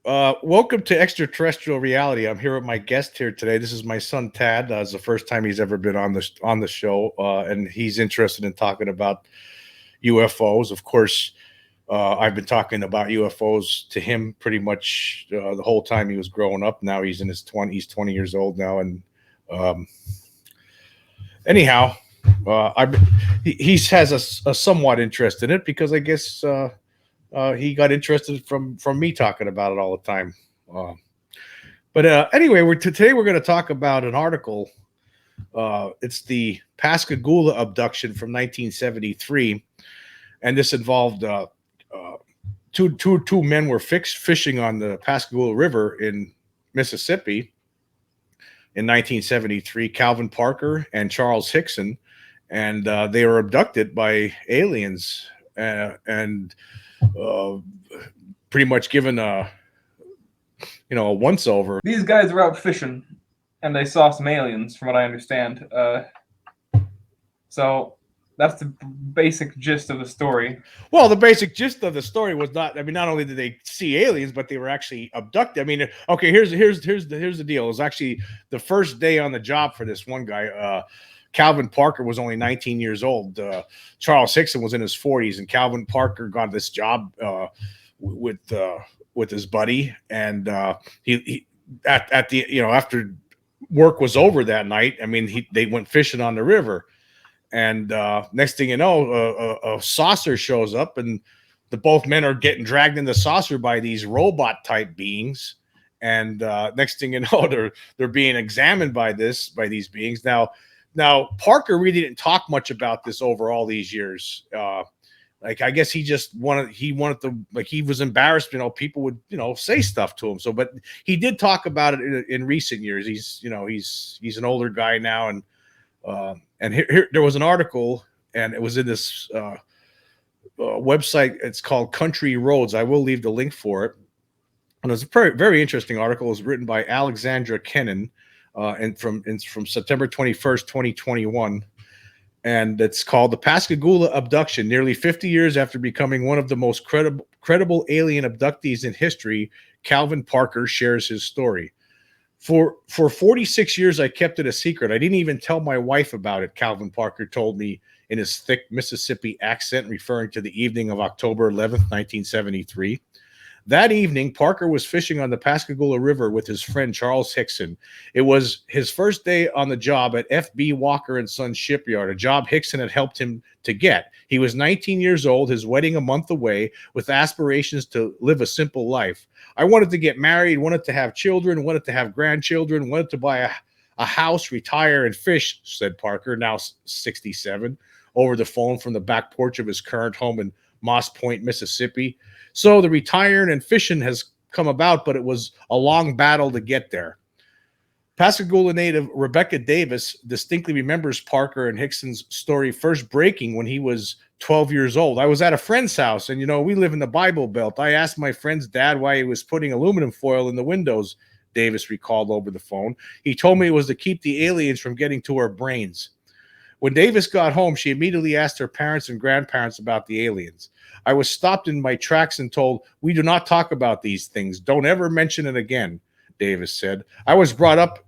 Welcome to Extraterrestrial Reality. I'm here with my guest here today. This is my son Tad. It's the first time he's ever been on the show, and he's interested in talking about UFOs. Of course, I've been talking about UFOs to him pretty much the whole time he was growing up. Now he's in his 20. He's 20 years old now, and um, anyhow, I he has a somewhat interest in it because I guess. He got interested from me talking about it all the time. Uh, but anyway, today we're going to talk about an article. It's the Pascagoula abduction from 1973, and this involved two men were fishing on the Pascagoula River in Mississippi in 1973. Calvin Parker and Charles Hickson, and they were abducted by aliens, and uh, pretty much given a once over. These guys were out fishing, and they saw some aliens, from what I understand. So that's the basic gist of the story. Well, the basic gist of the story was not. I mean, not only did they see aliens, but they were actually abducted. I mean, okay, here's the deal. It was actually the first day on the job for this one guy. Calvin Parker was only 19 years old. Charles Hickson was in his 40s, and Calvin Parker got this job with his buddy, and he at the after work was over that night. I mean, they went fishing on the river, and next thing you know, a saucer shows up, and both men are getting dragged in the saucer by these robot type beings. And next thing you know, they're being examined by these beings. Now, Parker really didn't talk much about this over all these years. Like, I guess he wanted to, like, he was embarrassed, people would, say stuff to him. So, but he did talk about it in recent years. He's an older guy now. And here there was an article, and it was in this website. It's called Country Roads. I will leave the link for it. And it was a very, very interesting article. It was written by Alexandra Kennan. And from September 21st, 2021. And it's called The Pascagoula Abduction. Nearly 50 years after becoming one of the most credible alien abductees in history, Calvin Parker shares his story. For 46 years, I kept it a secret. I didn't even tell my wife about it, Calvin Parker told me in his thick Mississippi accent, referring to the evening of October 11th, 1973. That evening, Parker was fishing on the Pascagoula River with his friend Charles Hickson. It was his first day on the job at F.B. Walker and Sons shipyard, a job Hickson had helped him to get. He was 19 years old, his wedding a month away, with aspirations to live a simple life. I wanted to get married, wanted to have children, wanted to have grandchildren, wanted to buy a house, retire, and fish, said Parker, now 67, over the phone from the back porch of his current home in Moss Point, Mississippi. So the retiring and fishing has come about, but it was a long battle to get there. Pascagoula native Rebecca Davis distinctly remembers Parker and Hickson's story first breaking when he was 12 years old. I was at a friend's house, and, we live in the Bible Belt. I asked my friend's dad why he was putting aluminum foil in the windows, Davis recalled over the phone. He told me it was to keep the aliens from getting to our brains. When Davis got home, she immediately asked her parents and grandparents about the aliens. I was stopped in my tracks and told, "We do not talk about these things. Don't ever mention it again," Davis said. I was brought up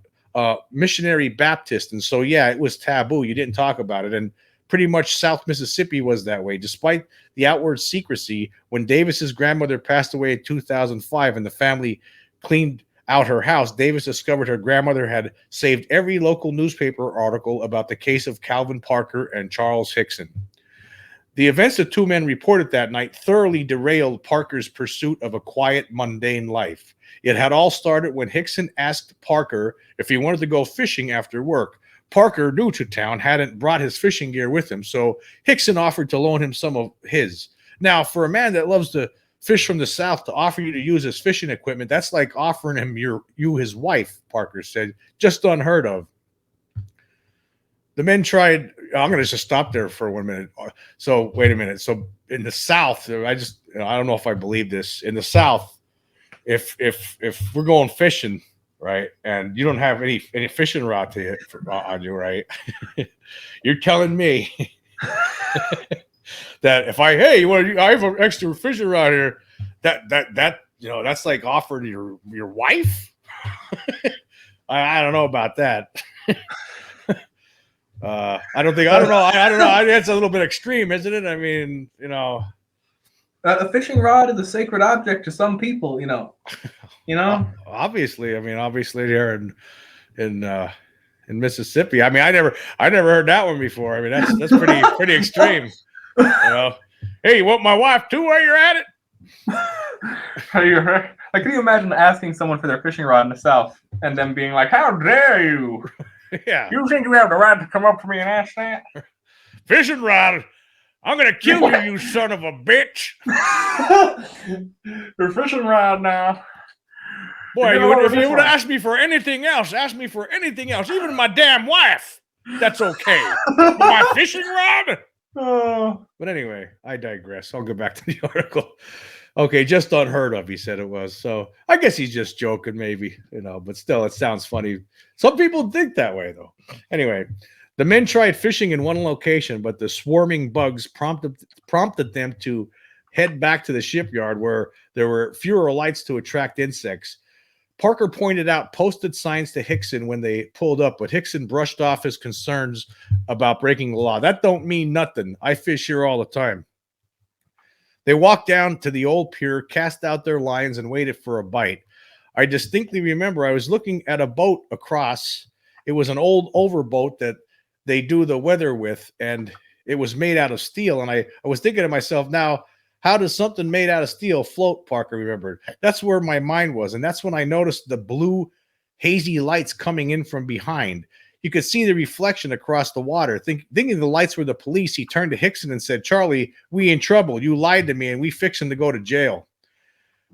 missionary Baptist, and so, yeah, it was taboo. You didn't talk about it, and pretty much South Mississippi was that way. Despite the outward secrecy, when Davis's grandmother passed away in 2005 and the family cleaned out her house, Davis discovered her grandmother had saved every local newspaper article about the case of Calvin Parker and Charles Hickson. The events the two men reported that night thoroughly derailed Parker's pursuit of a quiet, mundane life. It had all started when Hickson asked Parker if he wanted to go fishing after work. Parker, new to town, hadn't brought his fishing gear with him, so Hickson offered to loan him some of his. Now, for a man that loves to fish from the South, to offer you to use his fishing equipment, that's like offering him his wife, Parker said. Just unheard of. The men tried. I'm going to just stop there for 1 minute. So wait a minute. So in the South, I don't know if I believe this. In the South, if we're going fishing, right, and you don't have any fishing rod on you, right, you're telling me that if I have an extra fishing rod here, that that's like offering your wife. I don't know about that. I don't know. I don't know. That's a little bit extreme, isn't it? I mean, A fishing rod is a sacred object to some people, Obviously, there in Mississippi. I mean, I never heard that one before. I mean, that's pretty extreme. Hey, you want my wife too while you're at it? Like, can you imagine asking someone for their fishing rod in the South and them being like, "How dare you? Yeah. You think you have the right to come up to me and ask that? Fishing rod? I'm gonna kill you, you son of a bitch!" Your fishing rod now. Boy, if you would have asked me for anything else, even my damn wife, that's okay. But my fishing rod? But anyway, I digress. I'll go back to the article. Okay, just unheard of, he said it was. So I guess he's just joking, maybe, but still, it sounds funny. Some people think that way, though. Anyway, the men tried fishing in one location, but the swarming bugs prompted them to head back to the shipyard where there were fewer lights to attract insects. Parker pointed out posted signs to Hickson when they pulled up, but Hickson brushed off his concerns about breaking the law. That don't mean nothing. I fish here all the time. They walked down to the old pier, cast out their lines, and waited for a bite. I distinctly remember I was looking at a boat across. It was an old overboat that they do the weather with, and it was made out of steel. And I was thinking to myself, now, how does something made out of steel float? Parker remembered. That's where my mind was, and that's when I noticed the blue, hazy lights coming in from behind. You could see the reflection across the water. Thinking the lights were the police, he turned to Hickson and said, "Charlie, we in trouble. You lied to me, and we fixing to go to jail."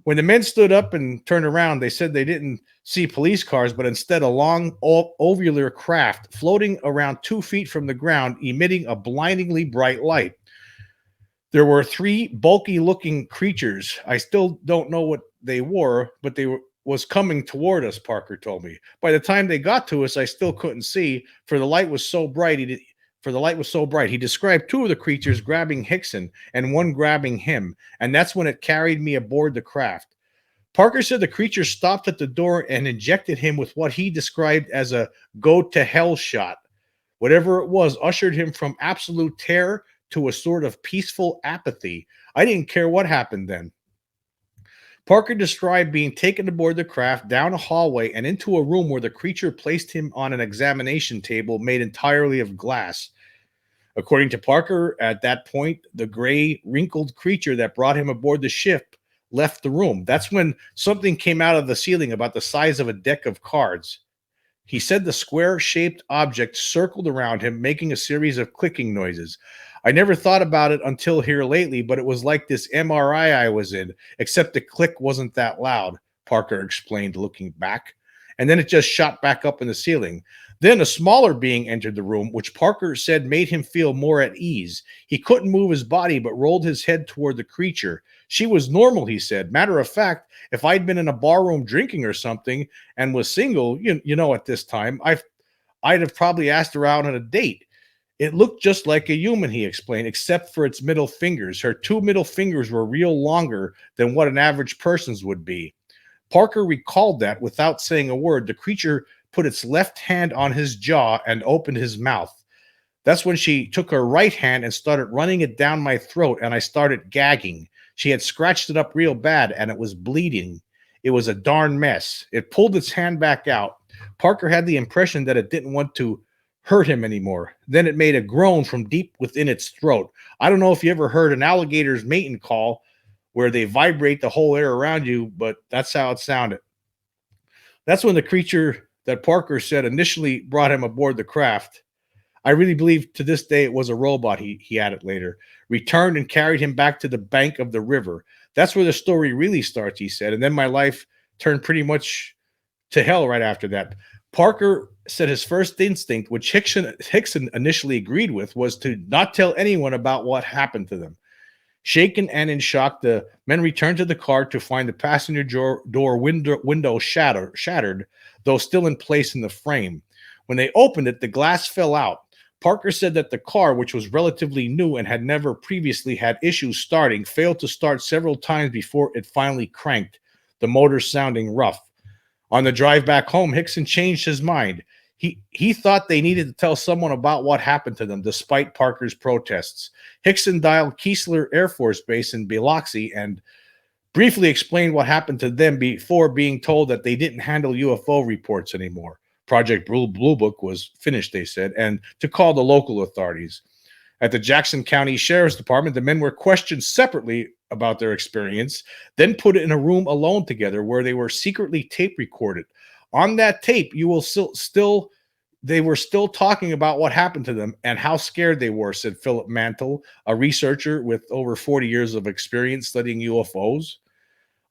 When the men stood up and turned around, they said they didn't see police cars, but instead a long, ovular craft floating around 2 feet from the ground, emitting a blindingly bright light. There were 3 bulky-looking creatures. I still don't know what they were, but was coming toward us, Parker told me. By the time they got to us, I still couldn't see, for the light was so bright. He described 2 of the creatures grabbing Hickson and one grabbing him, and that's when it carried me aboard the craft. Parker said the creature stopped at the door and injected him with what he described as a go-to-hell shot. Whatever it was ushered him from absolute terror to a sort of peaceful apathy. I didn't care what happened then. Parker described being taken aboard the craft, down a hallway, and into a room where the creature placed him on an examination table made entirely of glass. According to Parker, at that point, the gray, wrinkled creature that brought him aboard the ship left the room. That's when something came out of the ceiling about the size of a deck of cards. He said the square-shaped object circled around him, making a series of clicking noises. I never thought about it until here lately, but it was like this MRI I was in, except the click wasn't that loud, Parker explained, looking back. And then it just shot back up in the ceiling. Then a smaller being entered the room, which Parker said made him feel more at ease. He couldn't move his body, but rolled his head toward the creature. She was normal, he said. Matter of fact, if I'd been in a barroom drinking or something and was single, at this time, I'd have probably asked her out on a date. It looked just like a human, he explained, except for its middle fingers. Her 2 middle fingers were real longer than what an average person's would be. Parker recalled that without saying a word, the creature put its left hand on his jaw and opened his mouth. That's when she took her right hand and started running it down my throat, and I started gagging. She had scratched it up real bad, and it was bleeding. It was a darn mess. It pulled its hand back out. Parker had the impression that it didn't want to hurt him anymore. Then it made a groan from deep within its throat. I don't know if you ever heard an alligator's mating call where they vibrate the whole air around you, but that's how it sounded. That's when the creature that Parker said initially brought him aboard the craft. I really believe to this day it was a robot, he added later, returned and carried him back to the bank of the river. That's where the story really starts, he said. And then my life turned pretty much to hell right after that. Parker said his first instinct, which Hickson initially agreed with, was to not tell anyone about what happened to them. Shaken and in shock, the men returned to the car to find the passenger door window shattered, though still in place in the frame. When they opened it, the glass fell out. Parker said that the car, which was relatively new and had never previously had issues starting, failed to start several times before it finally cranked. the motor sounding rough. On the drive back home, Hickson changed his mind. He thought they needed to tell someone about what happened to them, despite Parker's protests. Hickson dialed Keesler Air Force Base in Biloxi and briefly explained what happened to them before being told that they didn't handle UFO reports anymore. Project Blue Book was finished, they said, and to call the local authorities. At the Jackson County Sheriff's Department, the men were questioned separately about their experience, then put in a room alone together where they were secretly tape recorded. On that tape, you will they were still talking about what happened to them and how scared they were, said Philip Mantle, a researcher with over 40 years of experience studying UFOs.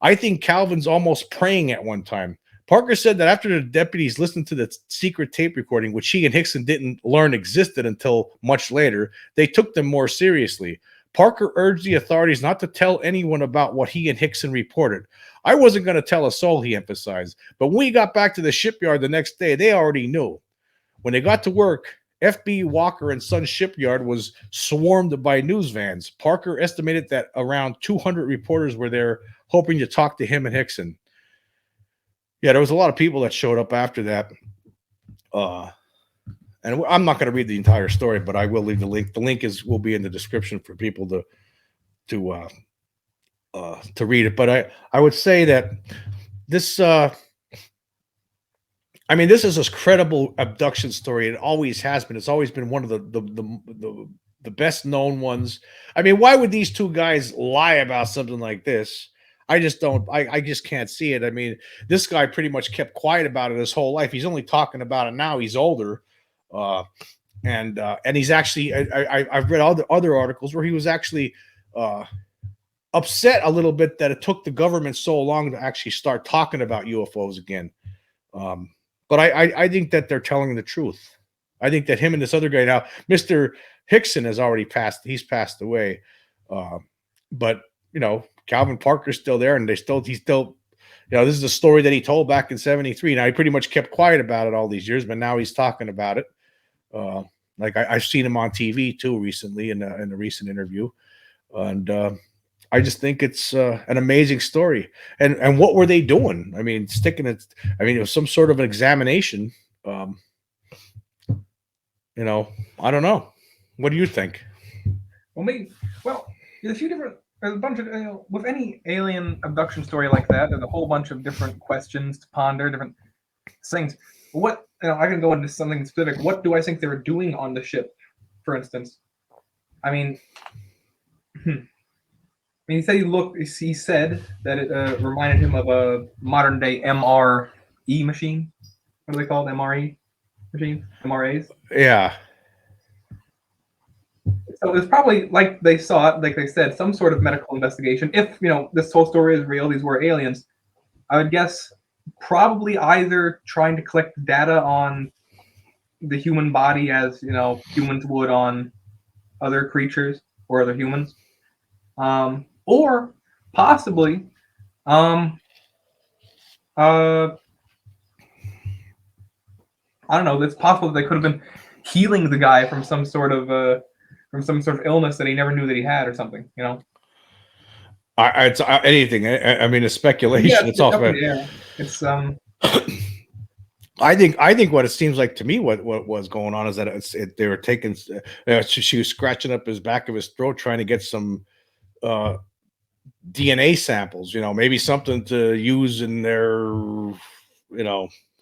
I think Calvin's almost praying at one time. Parker said that after the deputies listened to the secret tape recording, which he and Hickson didn't learn existed until much later, they took them more seriously. Parker urged the authorities not to tell anyone about what he and Hickson reported. I wasn't going to tell a soul, he emphasized. But when we got back to the shipyard the next day, they already knew. When they got to work, F.B. Walker and Son Shipyard was swarmed by news vans. Parker estimated that around 200 reporters were there hoping to talk to him and Hickson. Yeah, there was a lot of people that showed up after that. And I'm not going to read the entire story, but I will leave the link. The link will be in the description for people to read it. But I would say that this this is a credible abduction story. It always has been. It's always been one of the best known ones. I mean, why would these two guys lie about something like this? I just don't. I just can't see it. I mean, this guy pretty much kept quiet about it his whole life. He's only talking about it now. He's older, and he's actually. I've read other articles where he was actually upset a little bit that it took the government so long to actually start talking about UFOs again. But I think that they're telling the truth. I think that him and this other guy now, Mr. Hickson, has already passed. He's passed away. But Calvin Parker's still there, and he's still, this is a story that he told back in '73. Now he pretty much kept quiet about it all these years, but now he's talking about it. I've seen him on TV too recently in a recent interview, and I just think it's an amazing story. And what were they doing? I mean, it was some sort of an examination. I don't know. What do you think? There's a bunch of, with any alien abduction story like that, there's a whole bunch of different questions to ponder, different things. I can go into something specific. What do I think they were doing on the ship, for instance? I mean, he said he said that it reminded him of a modern day MRE machine. What are they called? MRE machine? MRAs? Yeah. So it's probably like they saw it, like they said, some sort of medical investigation. If this whole story is real, these were aliens. I would guess probably either trying to collect data on the human body as humans would on other creatures or other humans, or possibly I don't know. It's possible that they could have been healing the guy from some sort of illness that he never knew that he had, or something. It's anything. I mean, it's speculation. Yeah, it's all. Yeah. It's I think what it seems like to me, what was going on is that they were taking. She was scratching up his back of his throat, trying to get some DNA samples. Maybe something to use in their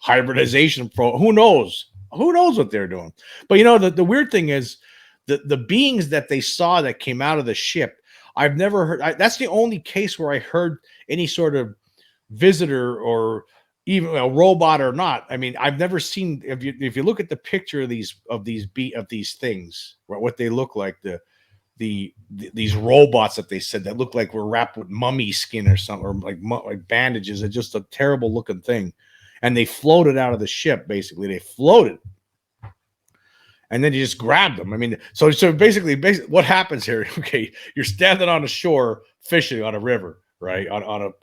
hybridization who knows what they're doing. But the weird thing is the beings that they saw that came out of the ship, I've never heard. That's the only case where I heard any sort of visitor or even a robot or not. I mean, I've never seen. If you look at the picture of these things, what they look like, these robots that they said that look like were wrapped with mummy skin or something, or like bandages. It's just a terrible looking thing. And they floated out of the ship. Basically, they floated, and then you just grabbed them. I mean, so basically, what happens here? Okay, you're standing on the shore fishing on a river, right? On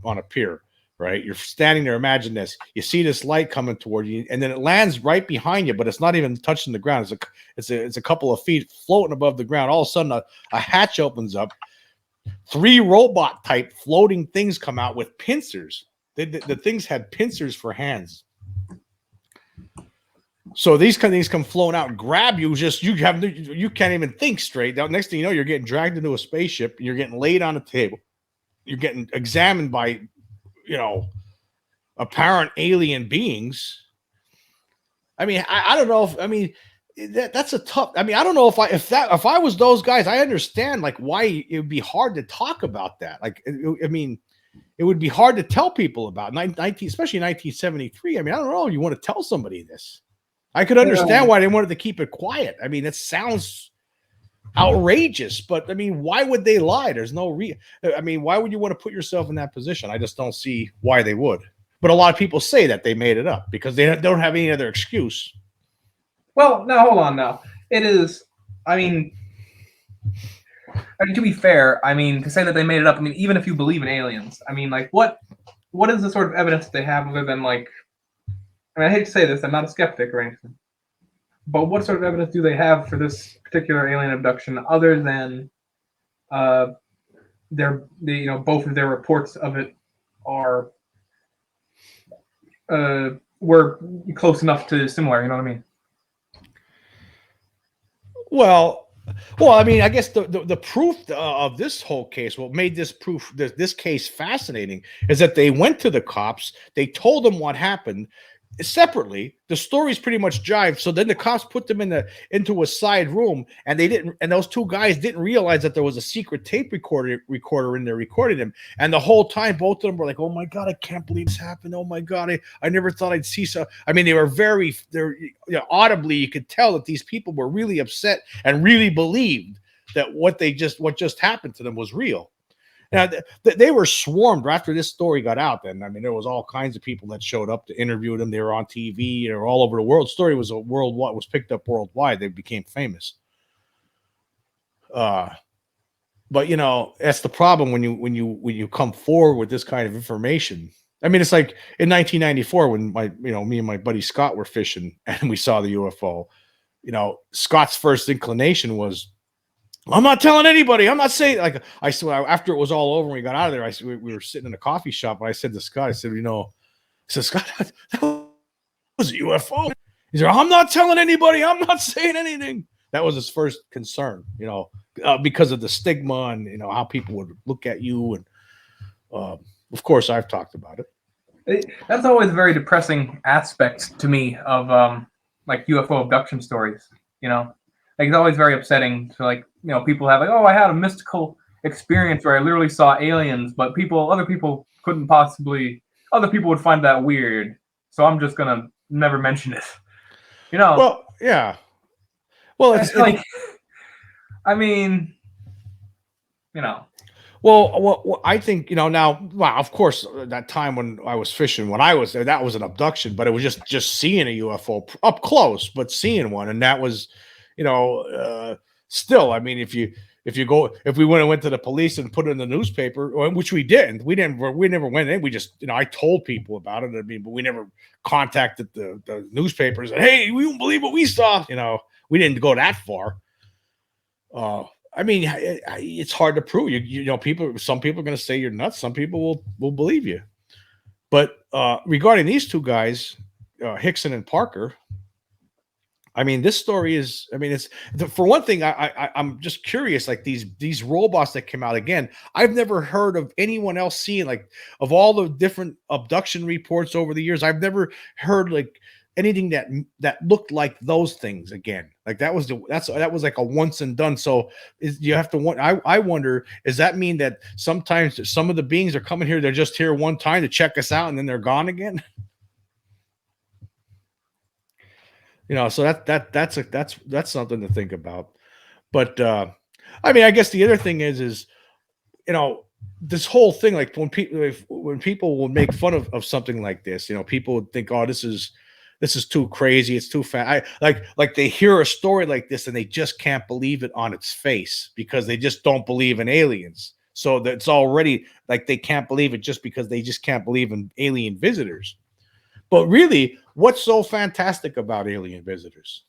a pier, right? You're standing there. Imagine this: you see this light coming toward you, and then it lands right behind you, but it's not even touching the ground. It's a couple of feet floating above the ground. All of a sudden, a hatch opens up. 3 robot type floating things come out with pincers. The things had pincers for hands. So these kind of things come flown out and grab you. You can't even think straight. Now, next thing you know, you're getting dragged into a spaceship. You're getting laid on a table. You're getting examined by, apparent alien beings. I mean, I don't know that's a tough. I mean, I don't know if I was those guys, I understand like why it would be hard to talk about that. Like, it would be hard to tell people about especially 1973. I mean, I don't know. You want to tell somebody this? I could understand why they wanted to keep it quiet. I mean, it sounds outrageous, but I mean, why would they lie? There's no why would you want to put yourself in that position? I just don't see why they would. But a lot of people say that they made it up because they don't have any other excuse. Well, now hold on. Now it is. I mean, to be fair, I mean to say that they made it up. I mean, even if you believe in aliens, I mean, like what is the sort of evidence that they have other than like? I mean, I hate to say this, I'm not a skeptic or anything, but what sort of evidence do they have for this particular alien abduction other than both of their reports of it are were close enough to similar, you know what I mean? Well, I mean, I guess the proof of this whole case, what made this case fascinating, is that they went to the cops, they told them what happened separately. The stories pretty much jive. So then the cops put them into a side room, and those 2 guys didn't realize that there was a secret tape recorder in there recording them. And the whole time, both of them were like, "Oh my God, I can't believe this happened. Oh my God, I never thought I'd see so." I mean, audibly, you could tell that these people were really upset and really believed that what just happened to them was real. Now, they were swarmed after this story got out. Then, I mean, there was all kinds of people that showed up to interview them. They were on TV. They were all over the world. The story was picked up worldwide. They became famous. But that's the problem when you come forward with this kind of information. I mean, it's like in 1994 when me and my buddy Scott were fishing and we saw the UFO. Scott's first inclination was, "I'm not telling anybody. I'm not saying." Like I said, after it was all over and we got out of there, we were sitting in a coffee shop, and I said to Scott, I said, "Scott, that was a UFO." He said, "I'm not telling anybody. I'm not saying anything." That was his first concern, because of the stigma and how people would look at you. And of course, I've talked about it. That's always a very depressing aspect to me of like UFO abduction stories. Like it's always very upsetting to people have I had a mystical experience where I literally saw aliens, but other people would find that weird. So I'm just gonna never mention it. Well, yeah. Well, it's like, I mean, Well, I think now. Well, of course, that time when I was fishing, when I was there, that was an abduction, but it was just seeing a UFO up close, but seeing one, and that was, still. I mean, if we went to the police and put it in the newspaper, which we never went in. We just, I told people about it. I mean, but we never contacted the newspapers. And, "Hey, we won't believe what we saw." We didn't go that far. I mean, it's hard to prove. Some people are going to say you're nuts. Some people will believe you. But regarding these 2 guys, Hickson and Parker, I mean, this story is. I mean, it's for one thing. I'm just curious. Like these robots that came out again, I've never heard of anyone else seeing, like, of all the different abduction reports over the years. I've never heard like anything that looked like those things again. Like that was like a once and done. So you have to. I wonder, does that mean that sometimes some of the beings are coming here? They're just here one time to check us out, and then they're gone again. So that's something to think about. But I mean, I guess the other thing is this whole thing, like when people will make fun of something like this, people would think, "Oh, this is too crazy. It's too fast." Like they hear a story like this and they just can't believe it on its face because they just don't believe in aliens. So that's already like they can't believe it just because they just can't believe in alien visitors. But really, what's so fantastic about alien visitors?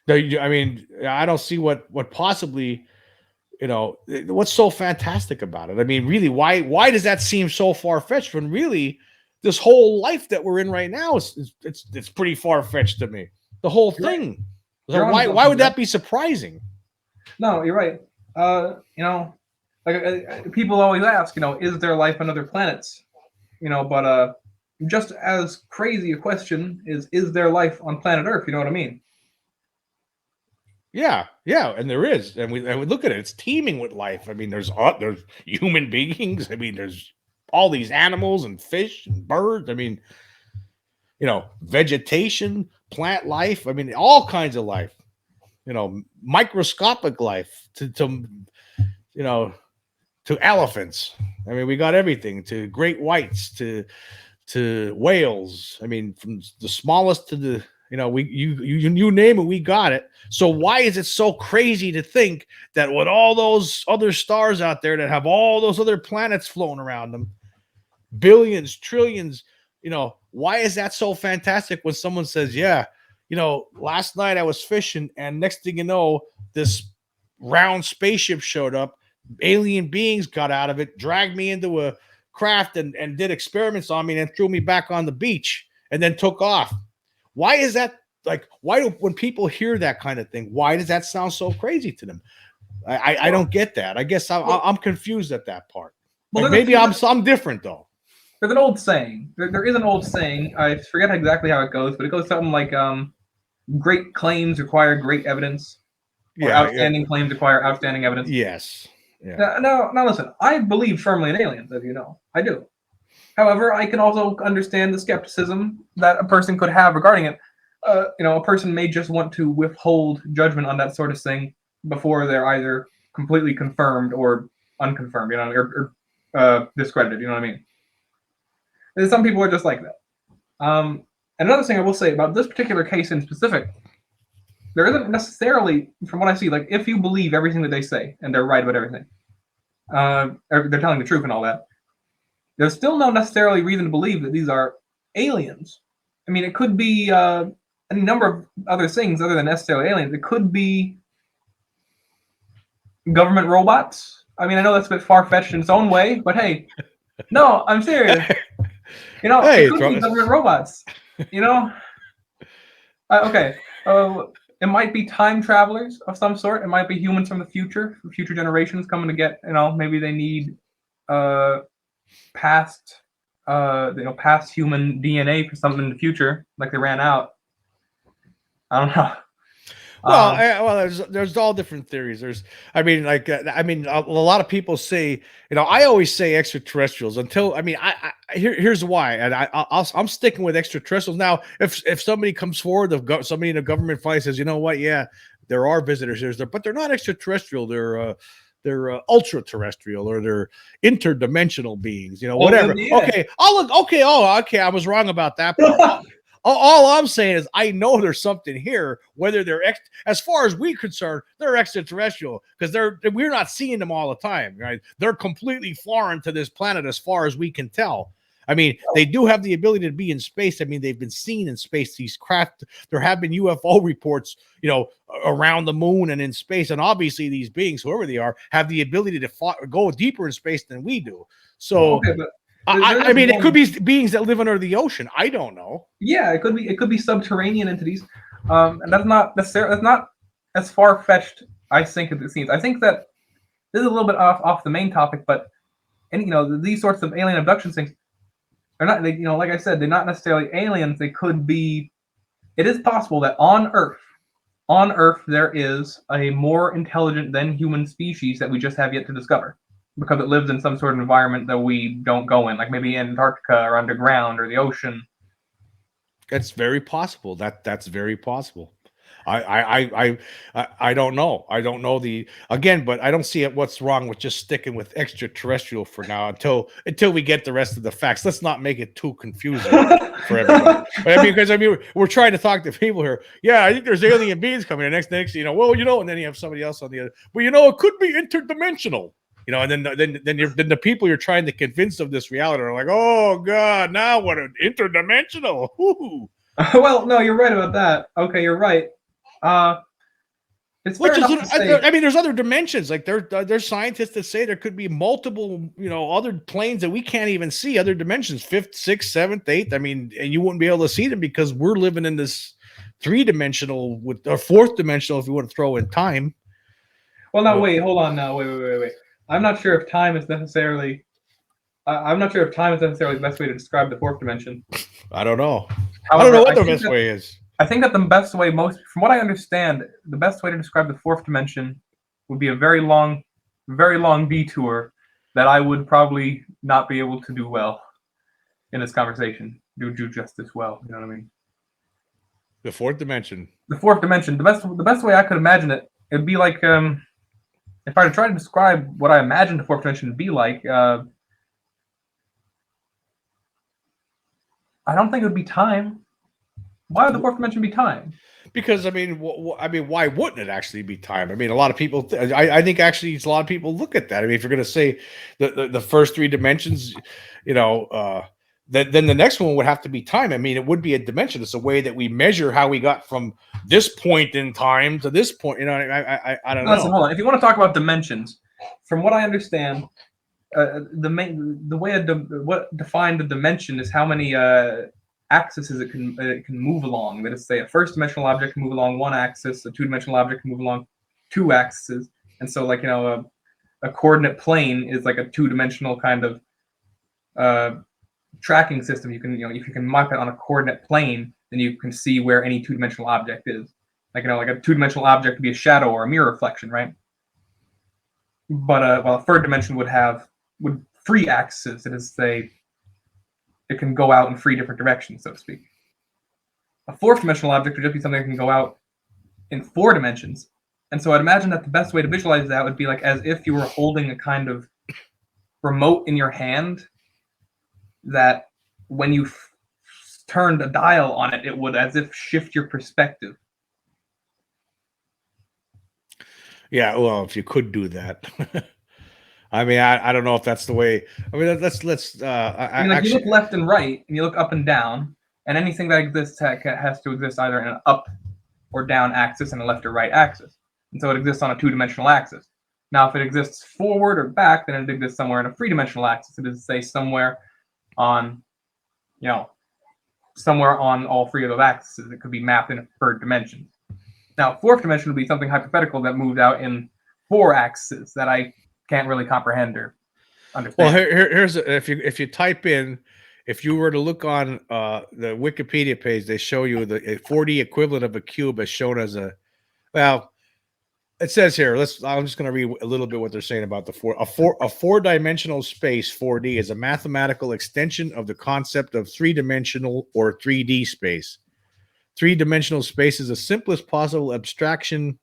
I mean, I don't see what possibly You know, what's so fantastic about it? I mean, really, why does that seem so far fetched when really this whole life that we're in right now is it's pretty far fetched to me. The whole You're right. thing. So You're on why something would there. that be surprising? No, you're right. You know, like people always ask, you know, is there life on other planets? You know, but just as crazy a question is there life on planet Earth? You know what I mean? Yeah, yeah, and there is, and we look at it; it's teeming with life. I mean, there's human beings. I mean, there's all these animals and fish and birds. I mean, you know, vegetation, plant life. I mean, all kinds of life. You know, microscopic life to you know to elephants. I mean, we got everything to great whites to whales. I mean, from the smallest to the you name it, we got it. So why is it so crazy to think that with all those other stars out there that have all those other planets floating around them, billions, trillions, you know, why is that so fantastic when someone says, yeah, you know, last night I was fishing and next thing you know, this round spaceship showed up, alien beings got out of it, dragged me into a craft and did experiments on me and threw me back on the beach and then took off. Why is that? Like, why do when people hear that kind of thing, why does that sound so crazy to them? I don't get that. I guess I'm confused at that part. Well, Like maybe I'm different though. there's an old saying. There is an old saying. I forget exactly how it goes, but it goes something like, "Great claims require great evidence," or Yeah. "Outstanding claims require outstanding evidence." Yes. Yeah. Now, listen. I believe firmly in aliens, as you know. I do. However, I can also understand the skepticism that a person could have regarding it. You know, a person may just want to withhold judgment on that sort of thing before they're either completely confirmed or unconfirmed, you know, or discredited. You know what I mean? And some people are just like that. And another thing I will say about this particular case in specific, there isn't necessarily, from what I see, like if you believe everything that they say and they're right about everything, or they're telling the truth and all that, there's still no necessarily reason to believe that these are aliens. I mean, it could be any number of other things other than necessarily aliens. It could be government robots. I mean, I know that's a bit far fetched in its own way, but hey, no, I'm serious. You know, Hey, it could be government robots. You know, okay. It might be time travelers of some sort. It might be humans from the future, future generations coming to get. You know, maybe they need past past human DNA for something in the future, like they ran out. I don't know. Well, there's all different theories. I mean, like, a lot of people say, you know, I always say extraterrestrials until, I mean, here's why, and I'm sticking with extraterrestrials. Now, if somebody comes forward, somebody in the government finally says, you know what, yeah, there are visitors here, but they're not extraterrestrial. They're ultra terrestrial or they're interdimensional beings, you know, whatever. Well, yeah. Okay, I'll look. Okay, oh, okay, I was wrong about that part. All I'm saying is I know there's something here. Whether they're as far as we're concerned, they're extraterrestrial because we're not seeing them all the time, right? They're completely foreign to this planet as far as we can tell. I mean, they do have the ability to be in space. I mean, they've been seen in space. These craft, there have been UFO reports, you know, around the moon and in space. And obviously, these beings, whoever they are, have the ability to go deeper in space than we do. So, okay, but I mean, it could be beings that live under the ocean. I don't know. Yeah, it could be subterranean entities, and that's not as far fetched. I think as it seems. I think that this is a little bit off the main topic, but and you know these sorts of alien abduction things are not. You know, like I said, they're not necessarily aliens. They could be. It is possible that on Earth, there is a more intelligent than human species that we just have yet to discover, because it lives in some sort of environment that we don't go in, like maybe Antarctica or underground or the ocean. That's very possible. That's very possible. I don't know. I don't know but I don't see it. What's wrong with just sticking with extraterrestrial for now until we get the rest of the facts. Let's not make it too confusing for everybody. But I mean, because we're trying to talk to people here. Yeah, I think there's alien beings coming. And next, you know, well, you know, and then you have somebody else on the other. Well, you know, it could be interdimensional. You know, and then the people you're trying to convince of this reality are like, oh God, now what an interdimensional. Woo-hoo. Well, no, you're right about that. Okay, you're right. It's fair Which is, enough to say, I mean, there's other dimensions. Like there's scientists that say there could be multiple, other planes that we can't even see, other dimensions, fifth, sixth, seventh, eighth. I mean, and you wouldn't be able to see them because we're living in this three-dimensional or fourth dimensional, if you want to throw in time. well, now wait, hold on, now wait. I'm not sure if time is necessarily. I'm not sure if time is necessarily the best way to describe the fourth dimension. I don't know. However, I don't know what the best way is. I think that the best way, from what I understand, the best way to describe the fourth dimension would be a very long detour that I would probably not be able to do well in this conversation. Do justice well. You know what I mean? The fourth dimension. The fourth dimension. The best way I could imagine it, it'd be like if I were to try to describe what I imagine the fourth dimension to be like. I don't think it would be time. Why would the fourth dimension be time? Because I mean, why wouldn't it actually be time? I mean, a lot of people. I think actually, a lot of people look at that. I mean, if you're going to say the first three dimensions, then the next one would have to be time. I mean, it would be a dimension. It's a way that we measure how we got from this point in time to this point. I don't know. Listen, hold on. If you want to talk about dimensions, from what I understand, what defines the dimension is how many axes it can move along. That is, say, a first dimensional object can move along one axis, a two-dimensional object can move along two axes, and so like a coordinate plane is like a two-dimensional kind of tracking system. You can if you can mark it on a coordinate plane, then you can see where any two-dimensional object is. Like like a two-dimensional object could be a shadow or a mirror reflection, right? But a third dimension would three axes. That is, say, it can go out in three different directions, so to speak. A fourth dimensional object would just be something that can go out in four dimensions. And so I'd imagine that the best way to visualize that would be like as if you were holding a kind of remote in your hand that when you turned a dial on it, it would as if shift your perspective. Yeah, well, if you could do that. I mean, I don't know if that's the way. I mean, let's. You look left and right, and you look up and down, and anything that exists has to exist either in an up or down axis and a left or right axis. And so it exists on a two-dimensional axis. Now, if it exists forward or back, then it exists somewhere in a three-dimensional axis. It is, say, somewhere on all three of those axes. It could be mapped in a third dimension. Now, fourth dimension would be something hypothetical that moved out in four axes that I can't really comprehend or understand. Well, here's if you type in, if you were to look on the Wikipedia page, they show you the 4D equivalent of a cube as shown as it says here. I'm just going to read a little bit what they're saying about a four-dimensional space. 4D is a mathematical extension of the concept of three-dimensional or 3D space. Three-dimensional space is the simplest possible abstraction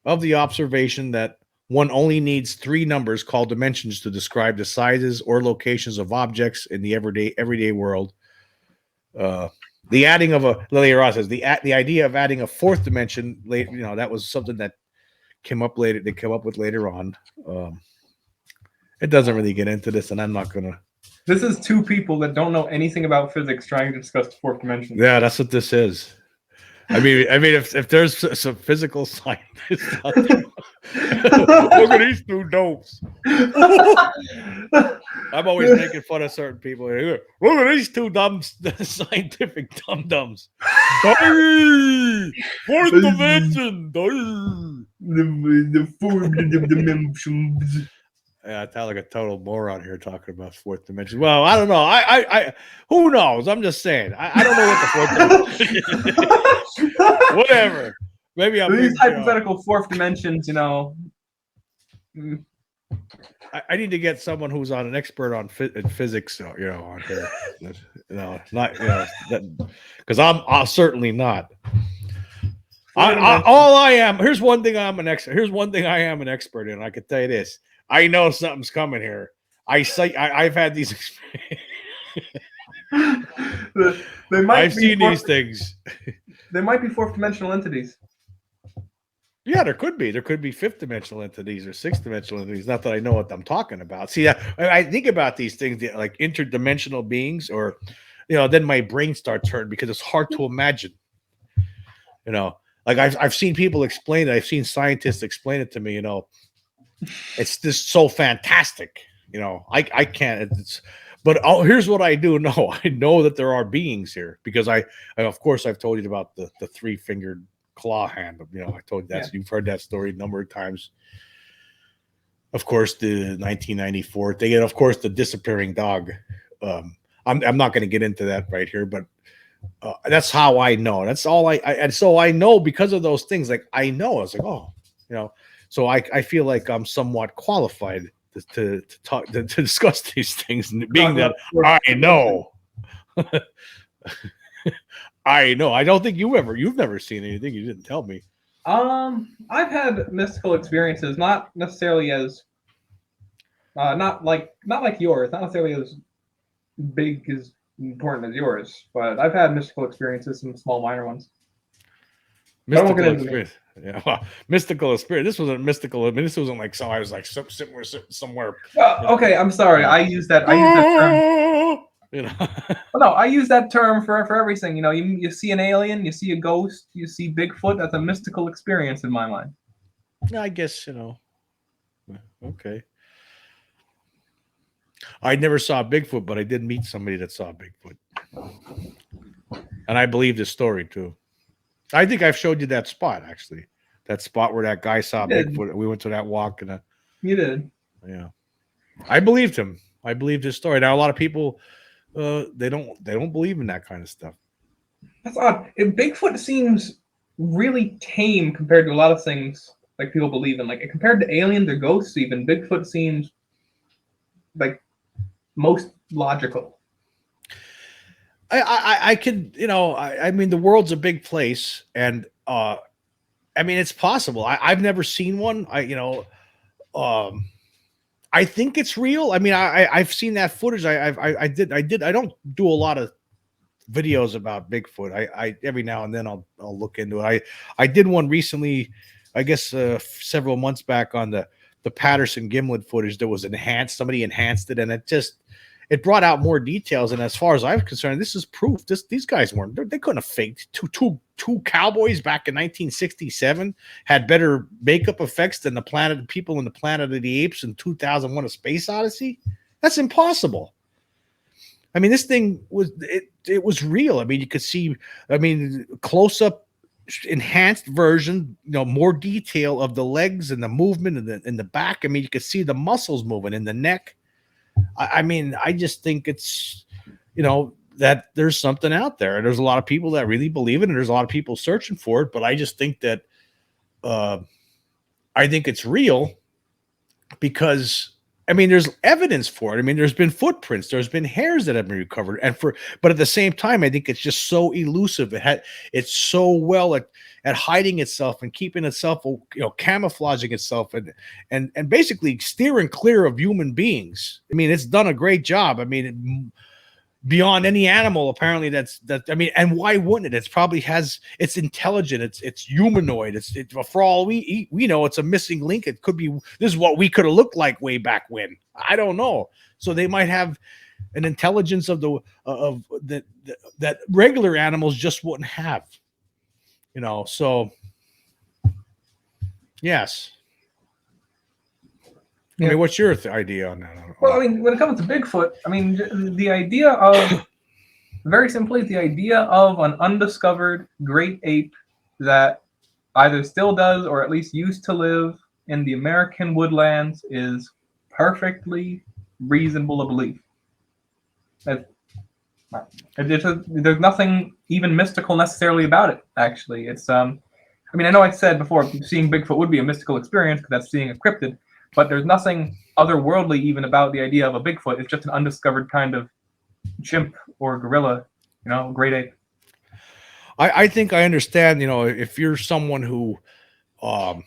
of the observation that one only needs three numbers called dimensions to describe the sizes or locations of objects in the everyday world. The adding of Lily Ross says the idea of adding a fourth dimension, that was something that came up later. They came up with later on. It doesn't really get into this, and I'm not gonna. This is two people that don't know anything about physics trying to discuss the fourth dimension. Yeah, that's what this is. I mean, if there's some physical scientists out there, look at these two dopes. I'm always making fun of certain people. Look at these two dumb scientific dum-dums. Fourth dimension. The fourth dimension. Yeah, I sound like a total moron here talking about fourth dimension. Well, I don't know. I who knows? I'm just saying. I don't know what the fourth dimension is. Whatever. Maybe I'm these hypothetical fourth dimensions, I need to get someone who's an expert on physics, on here. Because I'm certainly not. All I am. Here's one thing I'm an expert. Here's one thing I am an expert in. I can tell you this. I know something's coming here. I've had these experiences. I've seen these things. There might be fourth dimensional entities. Yeah, there could be. There could be fifth dimensional entities or sixth dimensional entities. Not that I know what I'm talking about. See, I think about these things like interdimensional beings, or then my brain starts hurting because it's hard to imagine. Like I've seen people explain it. I've seen scientists explain it to me. It's just so fantastic. I can't. But here's what I do know. I know that there are beings here because of course I've told you about the 3-fingered claw hand. I told you that. You've heard that story a number of times. Of course, the 1994 thing, and of course the disappearing dog. I'm not going to get into that right here, but that's how I know. That's all and so I know because of those things. Like I know, I was like, oh, so I feel like I'm somewhat qualified to talk to discuss these things, being that I know. I know. I don't think you've never seen anything. You didn't tell me. I've had mystical experiences, not necessarily as not like yours, not necessarily as big as important as yours, but I've had mystical experiences, some small minor ones. Mystical experience. Yeah, well, mystical experience. This wasn't mystical. I mean, this wasn't like I was like somewhere. Okay, I'm sorry. I use that term. Well, no, I use that term for everything. You see an alien, you see a ghost, you see Bigfoot. That's a mystical experience in my mind. I guess okay. I never saw Bigfoot, but I did meet somebody that saw Bigfoot, and I believe this story too. I think I've showed you that spot, actually. That spot where that guy saw Bigfoot. We went to that walk. You did. Yeah. I believed him. I believed his story. Now, a lot of people, they don't believe in that kind of stuff. That's odd. Bigfoot seems really tame compared to a lot of things like people believe in. Like compared to aliens or ghosts even, Bigfoot seems like most logical. I could, I mean, the world's a big place, and I mean, it's possible. I've never seen one. I think it's real. I mean, I've seen that footage. I don't do a lot of videos about Bigfoot. I every now and then I'll look into it. I did one recently, I guess several months back on the Patterson Gimlet footage that was enhanced. Somebody enhanced it, and it brought out more details. And as far as I'm concerned, this is proof. These guys they couldn't have faked. Two cowboys back in 1967 had better makeup effects than people in the Planet of the Apes in 2001: A Space Odyssey. That's impossible. I mean, this thing it was real. I mean, you could see. I mean, close up, enhanced version. More detail of the legs and the movement in the back. I mean, you could see the muscles moving in the neck. I mean, I just think it's, that there's something out there. And there's a lot of people that really believe it, and there's a lot of people searching for it. But I just think that I think it's real because, I mean, there's evidence for it. I mean, there's been footprints, there's been hairs that have been recovered. But at the same time, I think it's just so elusive. It's so well at hiding itself and keeping itself, camouflaging itself and basically steering clear of human beings. I mean, it's done a great job. I mean, beyond any animal, apparently. I mean, and why wouldn't it? It's intelligent. It's humanoid. For all we know, it's a missing link. It could be, this is what we could have looked like way back when. I don't know. So they might have an intelligence that regular animals just wouldn't have. So yes. Yeah. I mean, what's your idea on that? Well, I mean, when it comes to Bigfoot, I mean, the idea of, very simply, the idea of an undiscovered great ape that either still does or at least used to live in the American woodlands is perfectly reasonable to believe. There's nothing even mystical necessarily about it, actually. It's, I mean, I know I said before, seeing Bigfoot would be a mystical experience because that's seeing a cryptid. But there's nothing otherworldly even about the idea of a Bigfoot. It's just an undiscovered kind of chimp or gorilla, great ape. I think I understand, if you're someone who, there's